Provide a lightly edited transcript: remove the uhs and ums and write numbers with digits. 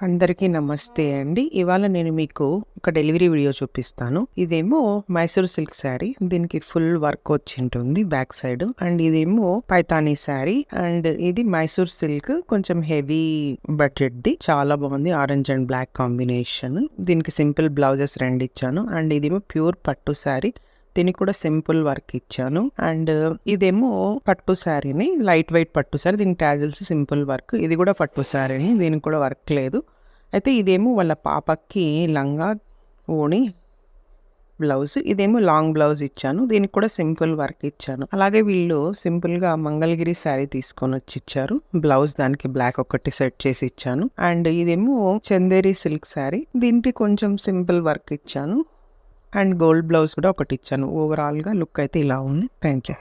అందరికీ నమస్తే అండి. ఇవాళ నేను మీకు ఒక డెలివరీ వీడియో చూపిస్తాను. ఇదేమో మైసూర్ సిల్క్ శారీ. దీనికి ఫుల్ వర్క్ వచ్చింటుంది బ్యాక్ సైడ్. అండ్ ఇదేమో పైతానీ శారీ. అండ్ ఇది మైసూర్ సిల్క్ కొంచెం హెవీ బడ్జెట్ ది. చాలా బాగుంది. Orange and black combination. దీనికి సింపుల్ బ్లౌజెస్ 2 ఇచ్చాను. అండ్ ఇదేమో ప్యూర్ పట్టు శారీ. దీనికి కూడా సింపుల్ వర్క్ ఇచ్చాను. అండ్ ఇదేమో పట్టు శారీని, లైట్ వెయిట్ పట్టు శారీ. దీనికి టాజిల్స్ సింపుల్ వర్క్. ఇది కూడా పట్టు శారీని, దీనికి కూడా వర్క్ లేదు. అయితే ఇదేమో వాళ్ళ పాపకి లంగా ఓణి బ్లౌజ్. ఇదేమో లాంగ్ బ్లౌజ్ ఇచ్చాను. దీనికి కూడా సింపుల్ వర్క్ ఇచ్చాను. అలాగే వీళ్ళు సింపుల్గా మంగళగిరి శారీ తీసుకొని వచ్చి ఇచ్చారు. బ్లౌజ్ దానికి బ్లాక్ ఒకటి సెట్ చేసి ఇచ్చాను. అండ్ ఇదేమో చందేరి సిల్క్ శారీ. దీనికి కొంచెం సింపుల్ వర్క్ ఇచ్చాను. అండ్ గోల్డ్ బ్లౌజ్ కూడా ఒకటి ఇచ్చాను. ఓవరాల్గా లుక్ అయితే ఇలా ఉంది. Thank you.